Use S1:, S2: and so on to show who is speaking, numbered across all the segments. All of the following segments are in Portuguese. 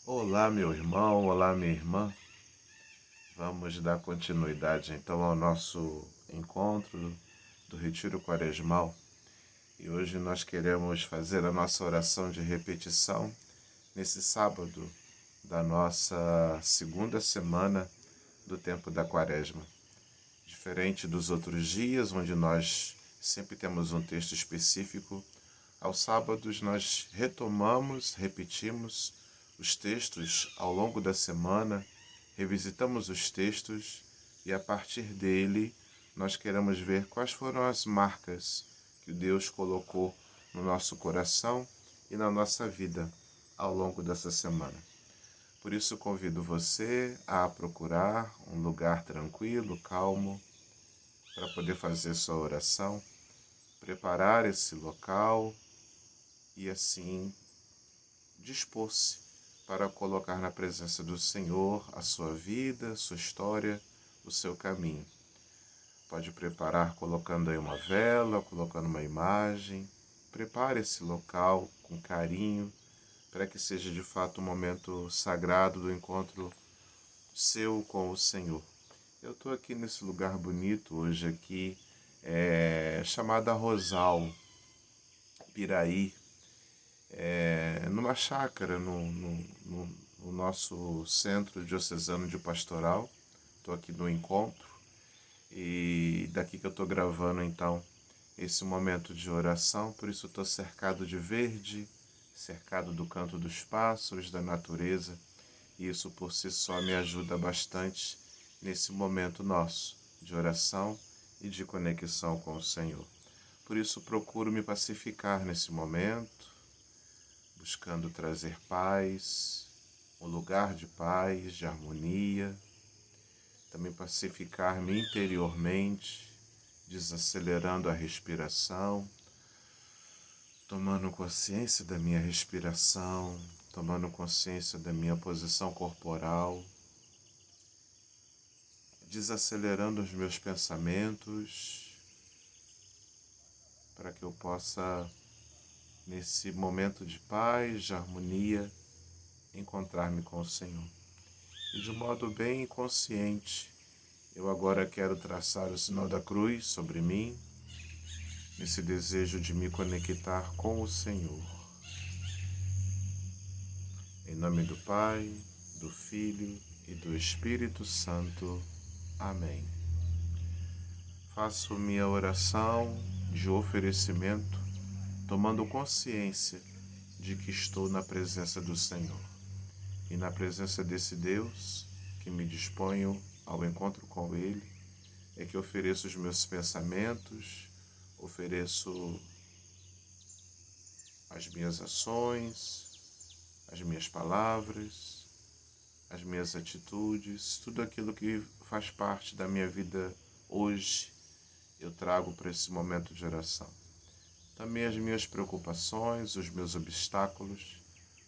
S1: Olá, meu irmão, olá, minha irmã. Vamos dar continuidade então ao nosso encontro do Retiro Quaresmal. E hoje nós queremos fazer a nossa oração de repetição nesse sábado da nossa segunda semana do tempo da Quaresma. Diferente dos outros dias, onde nós sempre temos um texto específico, aos sábados nós repetimos os textos ao longo da semana, revisitamos os textos e a partir dele nós queremos ver quais foram as marcas que Deus colocou no nosso coração e na nossa vida ao longo dessa semana. Por isso convido você a procurar um lugar tranquilo, calmo, para poder fazer sua oração, preparar esse local e assim dispor-se para colocar na presença do Senhor a sua vida, sua história, o seu caminho. Pode preparar colocando aí uma vela, colocando uma imagem. Prepare esse local com carinho para que seja de fato um momento sagrado do encontro seu com o Senhor. Eu estou aqui nesse lugar bonito hoje aqui, chamada Rosal, Piraí, numa chácara no nosso centro diocesano de pastoral. Estou aqui no encontro e daqui que eu estou gravando então esse momento de oração, por isso estou cercado de verde, cercado do canto dos pássaros, da natureza, e isso por si só me ajuda bastante nesse momento nosso de oração e de conexão com o Senhor. Por isso procuro me pacificar nesse momento, buscando trazer paz, um lugar de paz, de harmonia, também pacificar-me interiormente, desacelerando a respiração, tomando consciência da minha respiração, tomando consciência da minha posição corporal, desacelerando os meus pensamentos, para que eu possa, nesse momento de paz, de harmonia, encontrar-me com o Senhor. E de modo bem consciente, eu agora quero traçar o sinal da cruz sobre mim, nesse desejo de me conectar com o Senhor. Em nome do Pai, do Filho e do Espírito Santo. Amém. Faço minha oração de oferecimento, tomando consciência de que estou na presença do Senhor. E na presença desse Deus, que me disponho ao encontro com Ele, é que ofereço os meus pensamentos, ofereço as minhas ações, as minhas palavras, as minhas atitudes, tudo aquilo que faz parte da minha vida hoje, eu trago para esse momento de oração. Também as minhas preocupações, os meus obstáculos,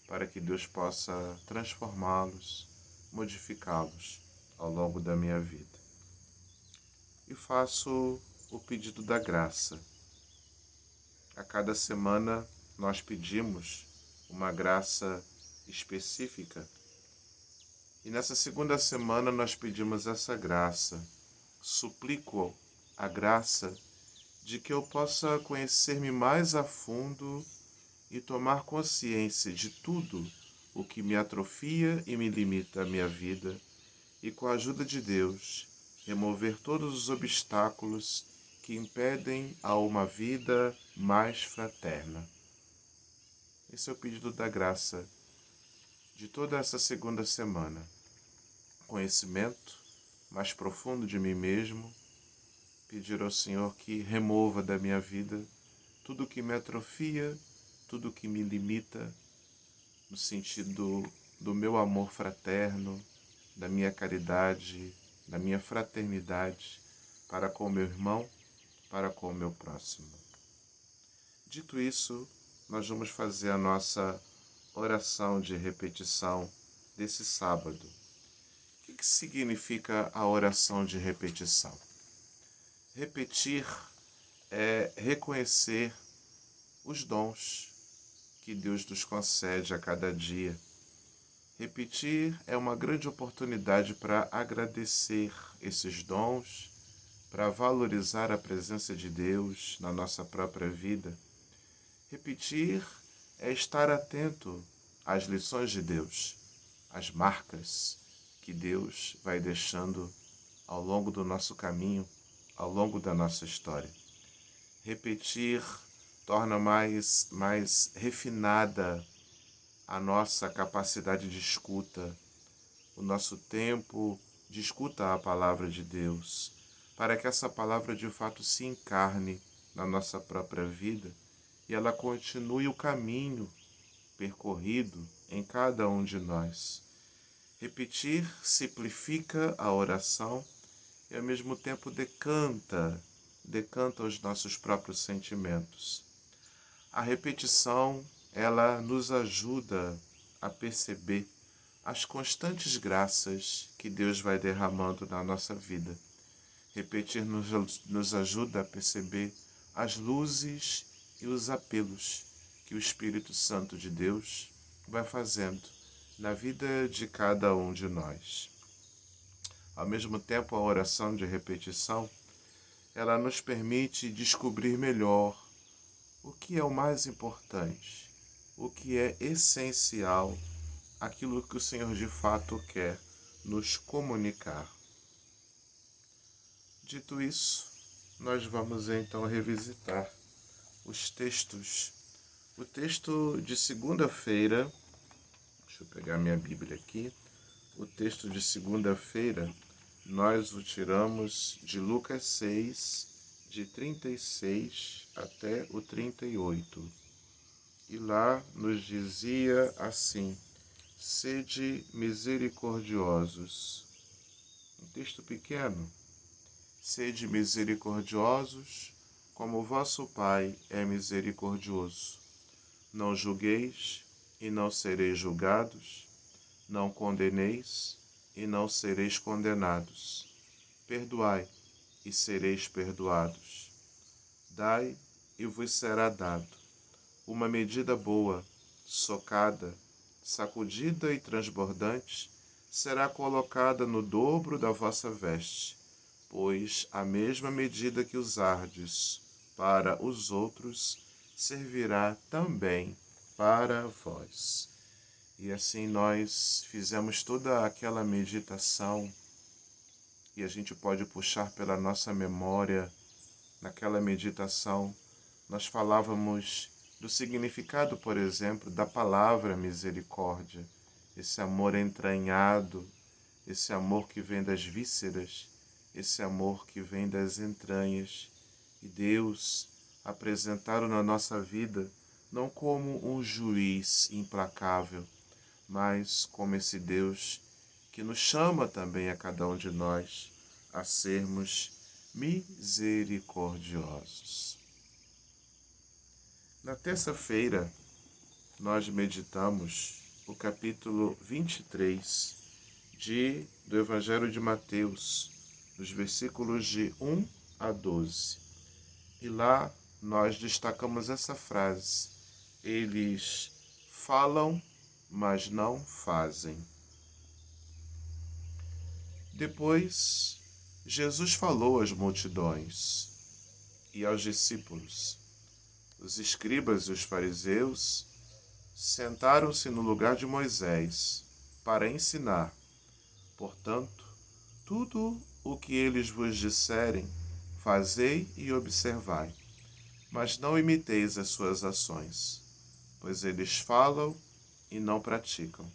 S1: para que Deus possa transformá-los, modificá-los ao longo da minha vida. E faço o pedido da graça. A cada semana nós pedimos uma graça específica. E nessa segunda semana nós pedimos essa graça. Suplico a graça de que eu possa conhecer-me mais a fundo e tomar consciência de tudo o que me atrofia e me limita a minha vida, e com a ajuda de Deus, remover todos os obstáculos que impedem a uma vida mais fraterna. Esse é o pedido da graça de toda essa segunda semana. Conhecimento mais profundo de mim mesmo, pedir ao Senhor que remova da minha vida tudo que me atrofia, tudo que me limita, no sentido do meu amor fraterno, da minha caridade, da minha fraternidade para com o meu irmão, para com o meu próximo. Dito isso, nós vamos fazer a nossa oração de repetição desse sábado. O que significa a oração de repetição? Repetir é reconhecer os dons que Deus nos concede a cada dia. Repetir é uma grande oportunidade para agradecer esses dons, para valorizar a presença de Deus na nossa própria vida. Repetir é estar atento às lições de Deus, às marcas que Deus vai deixando ao longo do nosso caminho, ao longo da nossa história. Repetir torna mais refinada a nossa capacidade de escuta, o nosso tempo de escuta à palavra de Deus, para que essa palavra de fato se encarne na nossa própria vida e ela continue o caminho percorrido em cada um de nós. Repetir simplifica a oração e ao mesmo tempo decanta os nossos próprios sentimentos. A repetição, ela nos ajuda a perceber as constantes graças que Deus vai derramando na nossa vida. Repetir nos ajuda a perceber as luzes e os apelos que o Espírito Santo de Deus vai fazendo na vida de cada um de nós. Ao mesmo tempo, a oração de repetição, ela nos permite descobrir melhor o que é o mais importante, o que é essencial, aquilo que o Senhor de fato quer nos comunicar. Dito isso, nós vamos então revisitar os textos. O texto de segunda-feira, deixa eu pegar minha Bíblia aqui. O texto de segunda-feira, nós o tiramos de Lucas 6, de 36 até o 38. E lá nos dizia assim: sede misericordiosos. Um texto pequeno. Sede misericordiosos, como o vosso Pai é misericordioso. Não julgueis, e não sereis julgados. Não condeneis, e não sereis condenados. Perdoai, e sereis perdoados. Dai, e vos será dado. Uma medida boa, socada, sacudida e transbordante, será colocada no dobro da vossa veste, pois a mesma medida que usardes para os outros servirá também para vós. E assim nós fizemos toda aquela meditação e a gente pode puxar pela nossa memória. Naquela meditação nós falávamos do significado, por exemplo, da palavra misericórdia, esse amor entranhado, esse amor que vem das vísceras, esse amor que vem das entranhas. E Deus apresentado na nossa vida não como um juiz implacável, mas como esse Deus que nos chama também a cada um de nós a sermos misericordiosos. Na terça-feira, nós meditamos o capítulo 23 do Evangelho de Mateus, dos versículos de 1 a 12. E lá nós destacamos essa frase: eles falam, mas não fazem. Depois, Jesus falou às multidões e aos discípulos. Os escribas e os fariseus sentaram-se no lugar de Moisés para ensinar. Portanto, tudo o que eles vos disserem, fazei e observai, mas não imiteis as suas ações, pois eles falam e não praticam.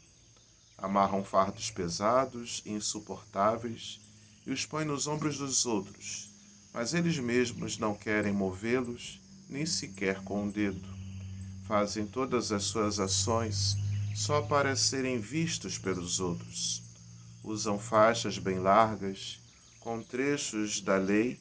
S1: Amarram fardos pesados e insuportáveis e os põem nos ombros dos outros, mas eles mesmos não querem movê-los, nem sequer com o dedo. Fazem todas as suas ações só para serem vistos pelos outros. Usam faixas bem largas, com trechos da lei,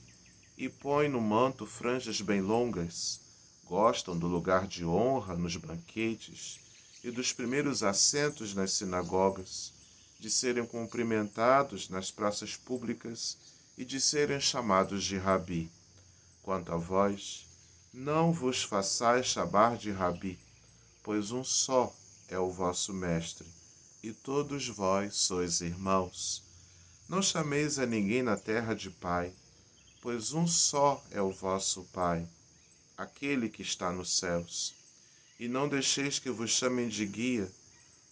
S1: e põem no manto franjas bem longas. Gostam do lugar de honra nos banquetes e dos primeiros assentos nas sinagogas, de serem cumprimentados nas praças públicas e de serem chamados de rabi. Quanto a vós, não vos façais chamar de rabi, pois um só é o vosso mestre, e todos vós sois irmãos. Não chameis a ninguém na terra de Pai, pois um só é o vosso Pai, aquele que está nos céus. E não deixeis que vos chamem de guia,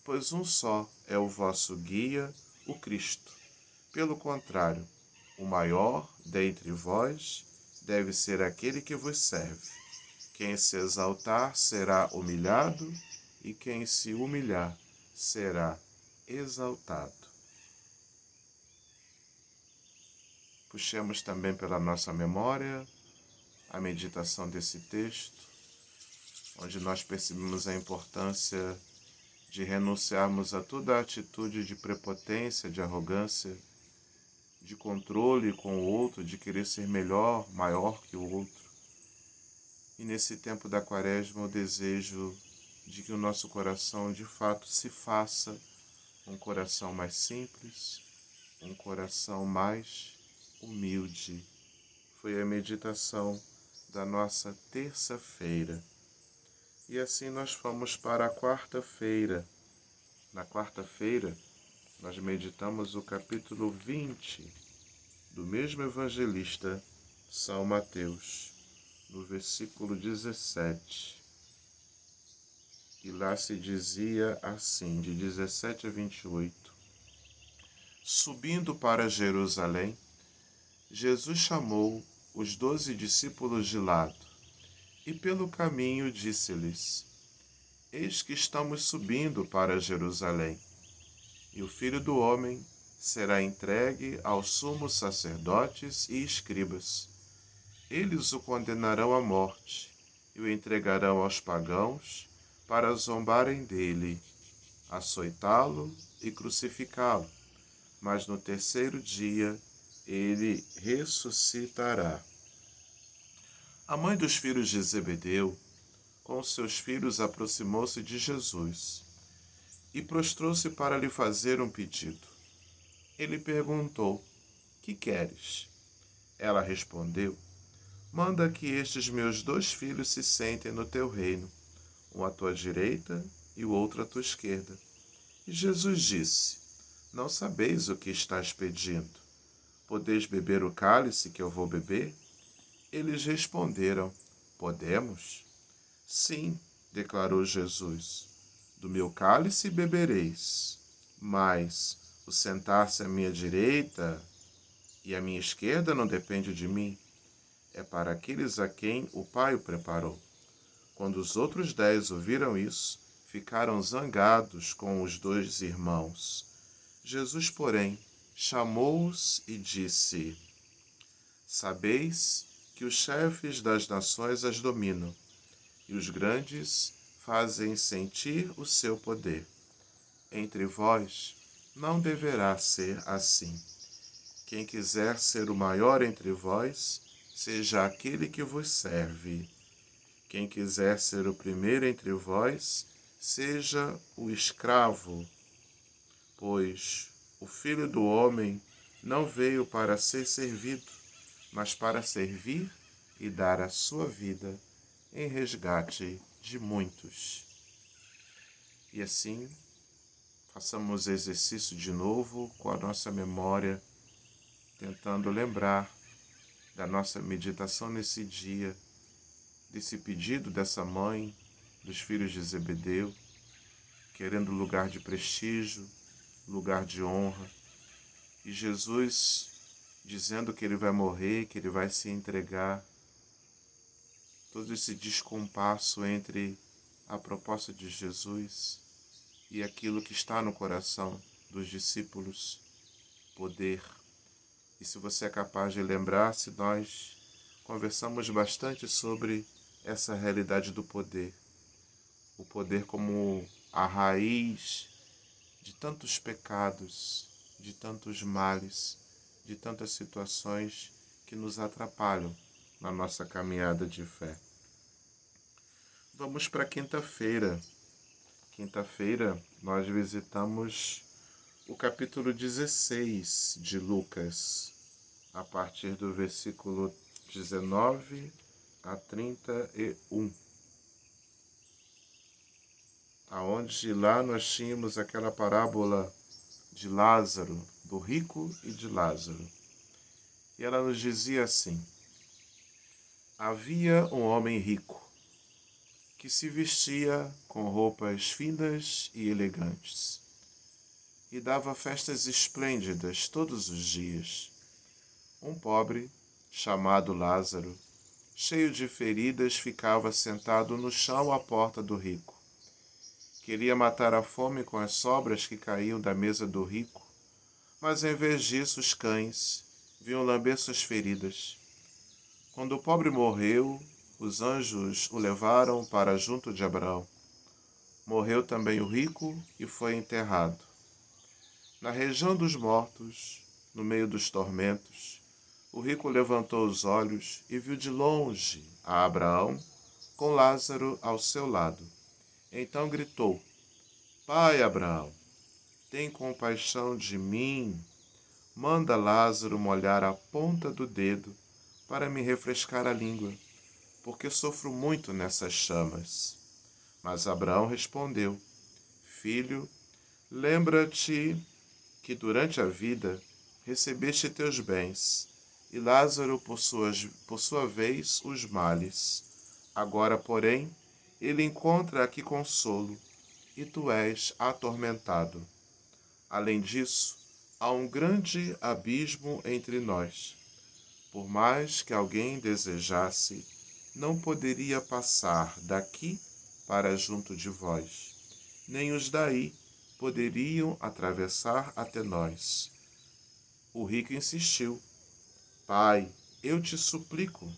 S1: pois um só é o vosso guia, o Cristo. Pelo contrário, o maior dentre vós deve ser aquele que vos serve. Quem se exaltar será humilhado, e quem se humilhar será exaltado. Puxemos também pela nossa memória a meditação desse texto, onde nós percebemos a importância de renunciarmos a toda atitude de prepotência, de arrogância, de controle com o outro, de querer ser melhor, maior que o outro. E nesse tempo da Quaresma, o desejo de que o nosso coração, de fato, se faça um coração mais simples, um coração mais humilde. Foi a meditação da nossa terça-feira. E assim nós fomos para a quarta-feira. Na quarta-feira, nós meditamos o capítulo 20 do mesmo evangelista, São Mateus, no versículo 17. E lá se dizia assim, de 17 a 28. Subindo para Jerusalém, Jesus chamou os 12 discípulos de lado e pelo caminho disse-lhes: Eis que estamos subindo para Jerusalém, e o Filho do Homem será entregue aos sumos sacerdotes e escribas. Eles o condenarão à morte e o entregarão aos pagãos para zombarem dele, açoitá-lo e crucificá-lo. Mas no terceiro dia ele ressuscitará. A mãe dos filhos de Zebedeu, com seus filhos, aproximou-se de Jesus e prostrou-se para lhe fazer um pedido. Ele perguntou: Que queres? Ela respondeu: Manda que estes meus 2 filhos se sentem no teu reino, um à tua direita e o outro à tua esquerda. E Jesus disse: Não sabeis o que estás pedindo. Podeis beber o cálice que eu vou beber? Eles responderam: Podemos. Sim, declarou Jesus, do meu cálice bebereis, mas o sentar-se à minha direita e à minha esquerda não depende de mim, é para aqueles a quem o Pai o preparou. Quando os outros 10 ouviram isso, ficaram zangados com os 2 irmãos. Jesus, porém, chamou-os e disse: Sabeis que os chefes das nações as dominam, e os grandes fazem sentir o seu poder. Entre vós não deverá ser assim. Quem quiser ser o maior entre vós, seja aquele que vos serve. Quem quiser ser o primeiro entre vós, seja o escravo. Pois o Filho do Homem não veio para ser servido, mas para servir e dar a sua vida em resgate de muitos. E assim, façamos exercício de novo com a nossa memória, tentando lembrar da nossa meditação nesse dia, desse pedido dessa mãe, dos filhos de Zebedeu, querendo lugar de prestígio, lugar de honra, e Jesus dizendo que ele vai morrer, que ele vai se entregar. Todo esse descompasso entre a proposta de Jesus e aquilo que está no coração dos discípulos, poder. E se você é capaz de lembrar-se, nós conversamos bastante sobre essa realidade do poder. O poder como a raiz de tantos pecados, de tantos males, de tantas situações que nos atrapalham na nossa caminhada de fé. Vamos para quinta-feira. Quinta-feira nós visitamos o capítulo 16 de Lucas, a partir do versículo 19 a 31. aonde lá nós tínhamos aquela parábola de Lázaro, do rico e de Lázaro. E ela nos dizia assim: havia um homem rico que se vestia com roupas finas e elegantes e dava festas esplêndidas todos os dias. Um pobre, chamado Lázaro, cheio de feridas, ficava sentado no chão à porta do rico. Queria matar a fome com as sobras que caíam da mesa do rico, mas em vez disso os cães vinham lamber suas feridas. Quando o pobre morreu, os anjos o levaram para junto de Abraão. Morreu também o rico e foi enterrado. Na região dos mortos, no meio dos tormentos, o rico levantou os olhos e viu de longe a Abraão com Lázaro ao seu lado. Então gritou: Pai Abraão, tem compaixão de mim. Manda Lázaro molhar a ponta do dedo para me refrescar a língua, porque sofro muito nessas chamas. Mas Abraão respondeu: Filho, lembra-te que durante a vida recebeste teus bens, e Lázaro, por sua vez, os males. Agora, porém, ele encontra aqui consolo, e tu és atormentado. Além disso, há um grande abismo entre nós. Por mais que alguém desejasse, não poderia passar daqui para junto de vós, nem os daí poderiam atravessar até nós. O rico insistiu: Pai, eu te suplico,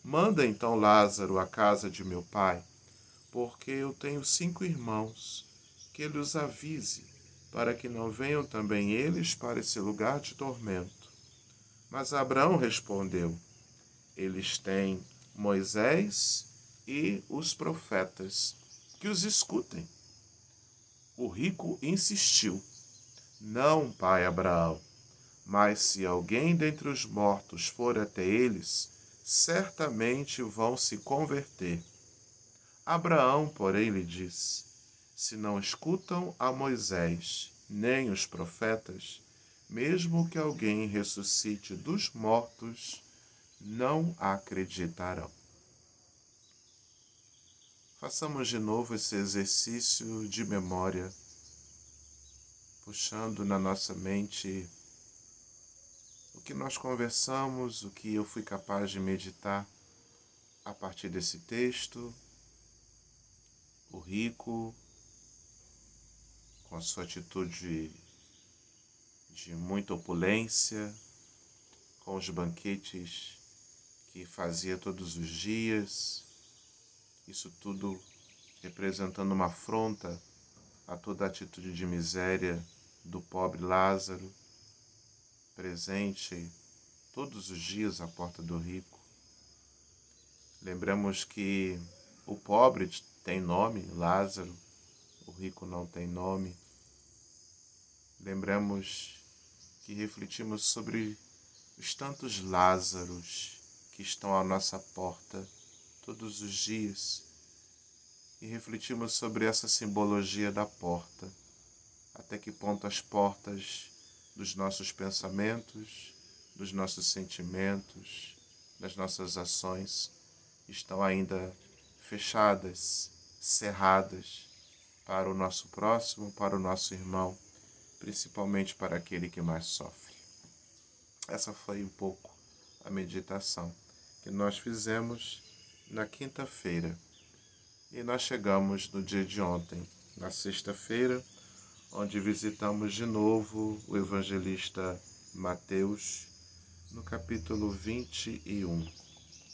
S1: manda então Lázaro à casa de meu pai, porque eu tenho 5 irmãos, que ele os avise, para que não venham também eles para esse lugar de tormento. Mas Abraão respondeu: Eles têm Moisés e os profetas, que os escutem. O rico insistiu: Não, pai Abraão, mas se alguém dentre os mortos for até eles, certamente vão se converter. Abraão, porém, lhe disse: Se não escutam a Moisés nem os profetas, mesmo que alguém ressuscite dos mortos, não acreditarão. Façamos de novo esse exercício de memória, puxando na nossa mente o que nós conversamos, o que eu fui capaz de meditar a partir desse texto. O rico, com a sua atitude de muita opulência, com os banquetes que fazia todos os dias, isso tudo representando uma afronta a toda a atitude de miséria do pobre Lázaro, presente todos os dias à porta do rico. Lembramos que o pobre tem nome, Lázaro, o rico não tem nome. Lembramos que refletimos sobre os tantos Lázaros que estão à nossa porta todos os dias e refletimos sobre essa simbologia da porta, até que ponto as portas dos nossos pensamentos, dos nossos sentimentos, das nossas ações estão ainda fechadas, cerradas para o nosso próximo, para o nosso irmão, principalmente para aquele que mais sofre. Essa foi um pouco a meditação que nós fizemos na quinta-feira. E nós chegamos no dia de ontem, na sexta-feira, onde visitamos de novo o evangelista Mateus, no capítulo 21.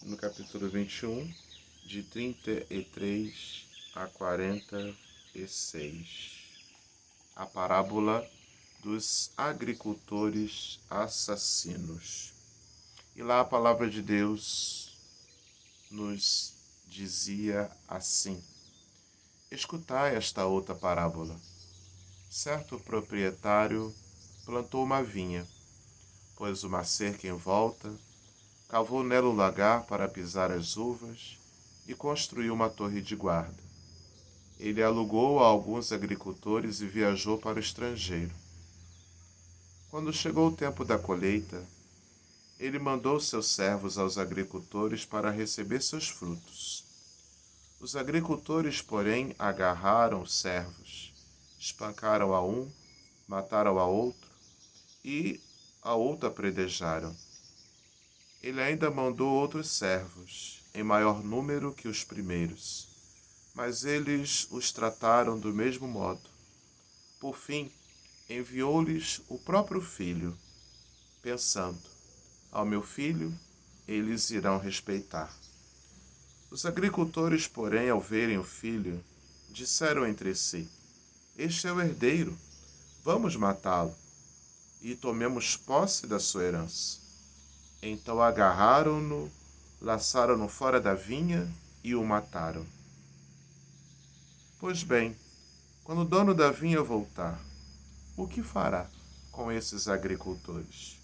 S1: No capítulo 21, de 33 a 46. A parábola dos agricultores assassinos. E lá a palavra de Deus nos dizia assim: Escutai esta outra parábola. Certo proprietário plantou uma vinha, pôs uma cerca em volta, cavou nela um lagar para pisar as uvas e construiu uma torre de guarda. Ele alugou a alguns agricultores e viajou para o estrangeiro. Quando chegou o tempo da colheita, ele mandou seus servos aos agricultores para receber seus frutos. Os agricultores, porém, agarraram os servos, espancaram a um, mataram a outro e a outro apedrejaram. Ele ainda mandou outros servos, em maior número que os primeiros, mas eles os trataram do mesmo modo. Por fim, enviou-lhes o próprio filho, pensando: ao meu filho eles irão respeitar. Os agricultores, porém, ao verem o filho, disseram entre si: este é o herdeiro, vamos matá-lo e tomemos posse da sua herança. Então agarraram-no, lançaram-no fora da vinha e o mataram. Pois bem, quando o dono da vinha voltar, o que fará com esses agricultores?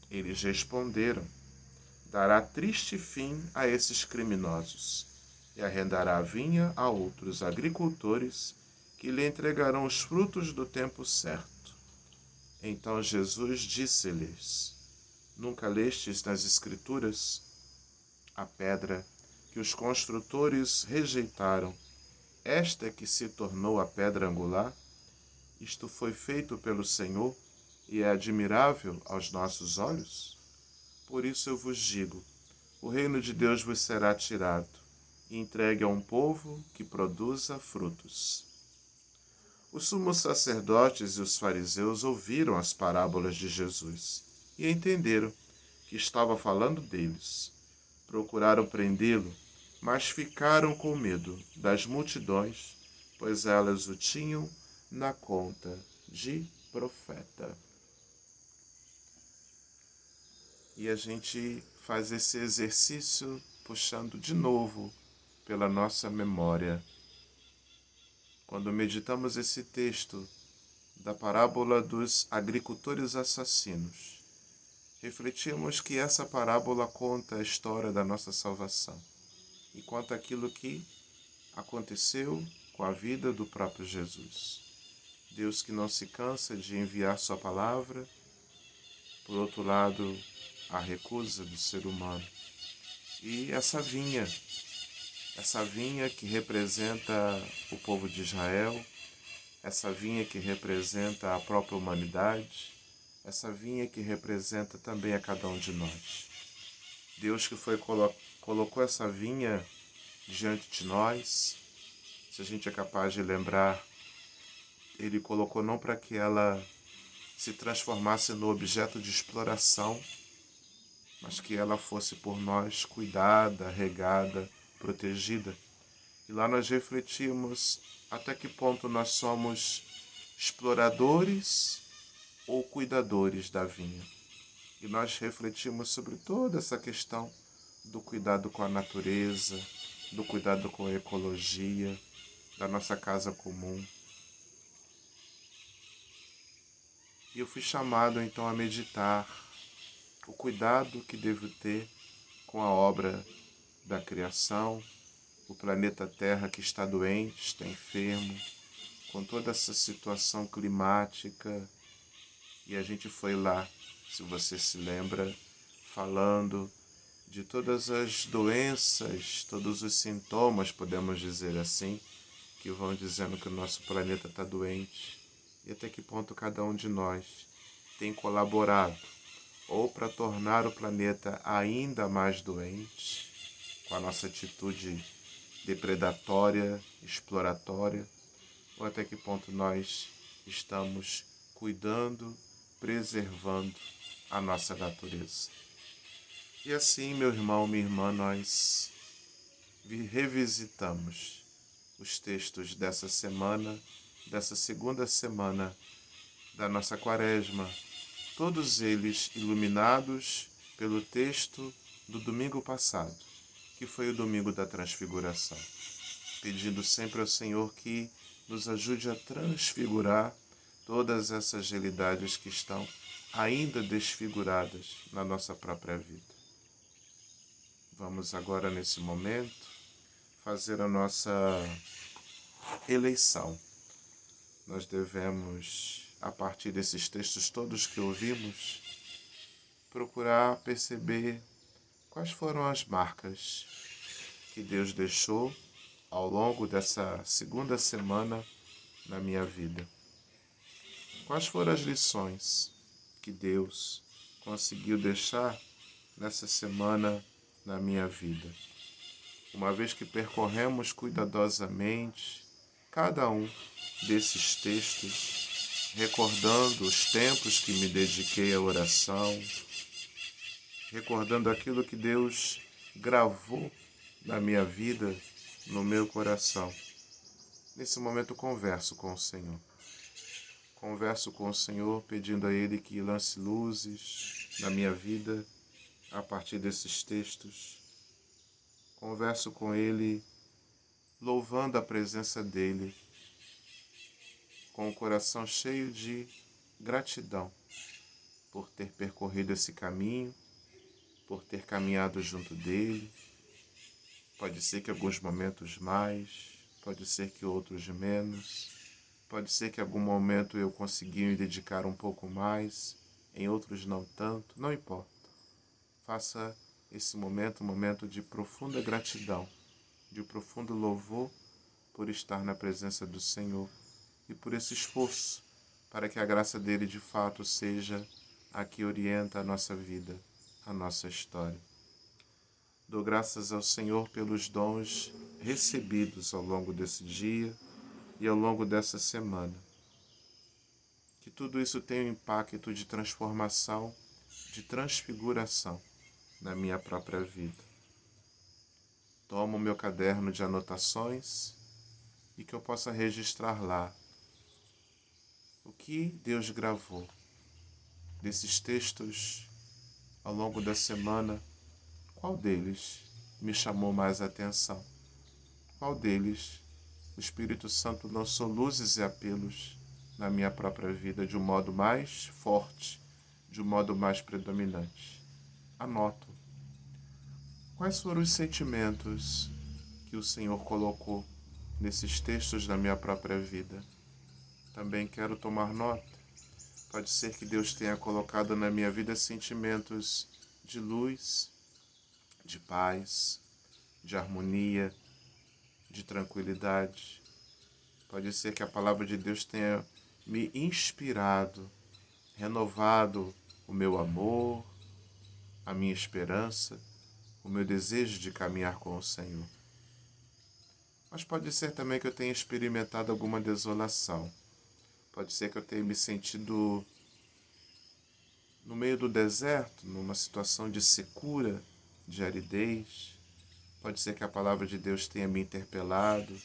S1: Eles responderam: dará triste fim a esses criminosos e arrendará a vinha a outros agricultores que lhe entregarão os frutos do tempo certo. Então Jesus disse-lhes: nunca lestes nas Escrituras? A pedra que os construtores rejeitaram, esta que se tornou a pedra angular? Isto foi feito pelo Senhor e é admirável aos nossos olhos? Por isso eu vos digo: o reino de Deus vos será tirado e entregue a um povo que produza frutos. Os sumos sacerdotes e os fariseus ouviram as parábolas de Jesus e entenderam que estava falando deles. Procuraram prendê-lo, mas ficaram com medo das multidões, pois elas o tinham na conta de profeta. E a gente faz esse exercício puxando de novo pela nossa memória. Quando meditamos esse texto da parábola dos agricultores assassinos, refletimos que essa parábola conta a história da nossa salvação e conta aquilo que aconteceu com a vida do próprio Jesus. Deus que não se cansa de enviar sua palavra, por outro lado, a recusa do ser humano. E essa vinha que representa o povo de Israel, essa vinha que representa a própria humanidade, essa vinha que representa também a cada um de nós. Deus que colocou essa vinha diante de nós, se a gente é capaz de lembrar, Ele colocou não para que ela se transformasse no objeto de exploração, mas que ela fosse por nós cuidada, regada, protegida. E lá nós refletimos até que ponto nós somos exploradores ou cuidadores da vinha. E nós refletimos sobre toda essa questão do cuidado com a natureza, do cuidado com a ecologia, da nossa casa comum. E eu fui chamado então a meditar o cuidado que devo ter com a obra da criação, o planeta Terra que está doente, está enfermo, com toda essa situação climática. E a gente foi lá, se você se lembra, falando de todas as doenças, todos os sintomas, podemos dizer assim, que vão dizendo que o nosso planeta está doente. E até que ponto cada um de nós tem colaborado ou para tornar o planeta ainda mais doente, com a nossa atitude depredatória, exploratória, ou até que ponto nós estamos cuidando, preservando a nossa natureza. E assim, meu irmão, minha irmã, nós revisitamos os textos dessa semana, dessa segunda semana da nossa quaresma, todos eles iluminados pelo texto do domingo passado, que foi o domingo da transfiguração, pedindo sempre ao Senhor que nos ajude a transfigurar todas essas realidades que estão ainda desfiguradas na nossa própria vida. Vamos agora, nesse momento, fazer a nossa eleição. Nós devemos, a partir desses textos todos que ouvimos, procurar perceber quais foram as marcas que Deus deixou ao longo dessa segunda semana na minha vida. Quais foram as lições que Deus conseguiu deixar nessa semana na minha vida? Uma vez que percorremos cuidadosamente cada um desses textos, recordando os tempos que me dediquei à oração, recordando aquilo que Deus gravou na minha vida, no meu coração. Nesse momento converso com o Senhor. Converso com o Senhor pedindo a Ele que lance luzes na minha vida a partir desses textos. Converso com Ele louvando a presença dEle, com o coração cheio de gratidão por ter percorrido esse caminho, por ter caminhado junto dEle. Pode ser que alguns momentos mais, pode ser que outros menos, pode ser que em algum momento eu consegui me dedicar um pouco mais, em outros não tanto, não importa. Faça esse momento um momento de profunda gratidão, de profundo louvor por estar na presença do Senhor e por esse esforço para que a graça dele de fato seja a que orienta a nossa vida, a nossa história. Dou graças ao Senhor pelos dons recebidos ao longo desse dia e ao longo dessa semana. Que tudo isso tenha um impacto de transformação, de transfiguração na minha própria vida. Tomo o meu caderno de anotações e que eu possa registrar lá o que Deus gravou desses textos ao longo da semana. Qual deles me chamou mais a atenção? Qual deles o Espírito Santo lançou luzes e apelos na minha própria vida de um modo mais forte, de um modo mais predominante? Anoto. Quais foram os sentimentos que o Senhor colocou nesses textos da minha própria vida? Também quero tomar nota. Pode ser que Deus tenha colocado na minha vida sentimentos de luz, de paz, de harmonia, de tranquilidade. Pode ser que a palavra de Deus tenha me inspirado, renovado o meu amor, a minha esperança, o meu desejo de caminhar com o Senhor. Mas pode ser também que eu tenha experimentado alguma desolação. Pode ser que eu tenha me sentido no meio do deserto, numa situação de secura, de aridez. Pode ser que a palavra de Deus tenha me interpelado,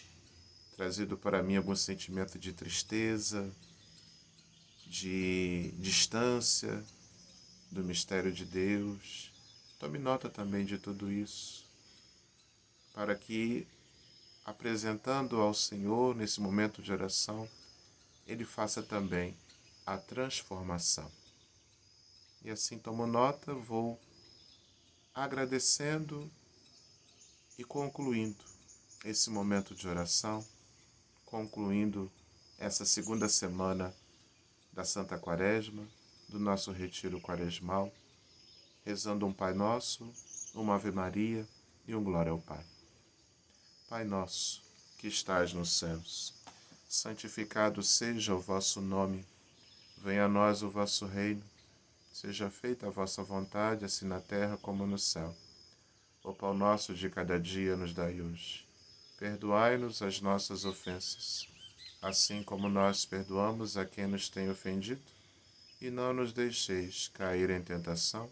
S1: trazido para mim algum sentimento de tristeza, de distância do mistério de Deus. Tome nota também de tudo isso, para que, apresentando ao Senhor nesse momento de oração, Ele faça também a transformação. E assim tomo nota, vou agradecendo e concluindo esse momento de oração, concluindo essa segunda semana da Santa Quaresma, do nosso retiro quaresmal, rezando um Pai Nosso, uma Ave Maria e um Glória ao Pai. Pai nosso, que estais nos céus, santificado seja o vosso nome. Venha a nós o vosso reino. Seja feita a vossa vontade, assim na terra como no céu. O pão nosso de cada dia nos dai hoje. Perdoai-nos as nossas ofensas, assim como nós perdoamos a quem nos tem ofendido. E não nos deixeis cair em tentação,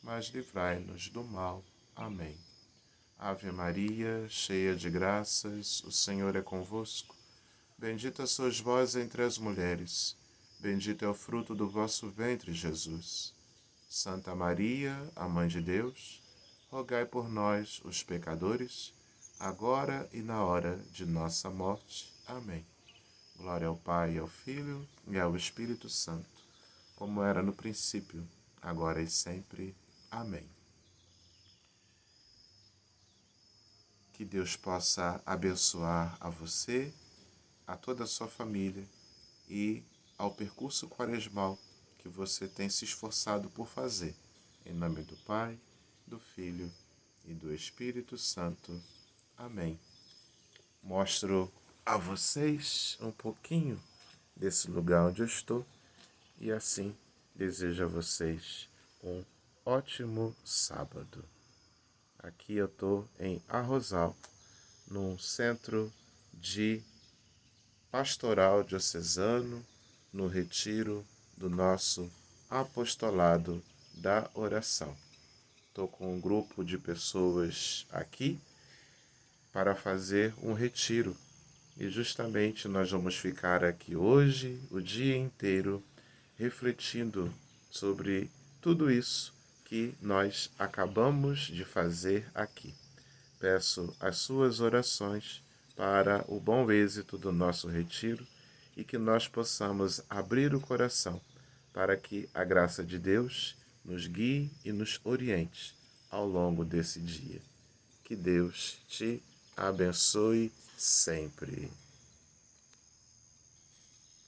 S1: mas livrai-nos do mal. Amém. Ave Maria, cheia de graças, o Senhor é convosco. Bendita sois vós entre as mulheres. Bendito é o fruto do vosso ventre, Jesus. Santa Maria, a Mãe de Deus, rogai por nós, os pecadores, agora e na hora de nossa morte. Amém. Glória ao Pai, ao Filho e ao Espírito Santo, como era no princípio, agora e sempre. Amém. Que Deus possa abençoar a você a toda a sua família e ao percurso quaresmal que você tem se esforçado por fazer. Em nome do Pai, do Filho e do Espírito Santo. Amém. Mostro a vocês um pouquinho desse lugar onde eu estou e assim desejo a vocês um ótimo sábado. Aqui eu estou em Arrozal, num centro de pastoral diocesano, no retiro do nosso apostolado da oração. Estou com um grupo de pessoas aqui para fazer um retiro. E justamente nós vamos ficar aqui hoje, o dia inteiro, refletindo sobre tudo isso que nós acabamos de fazer aqui. Peço as suas orações para o bom êxito do nosso retiro e que nós possamos abrir o coração para que a graça de Deus nos guie e nos oriente ao longo desse dia. Que Deus te abençoe sempre.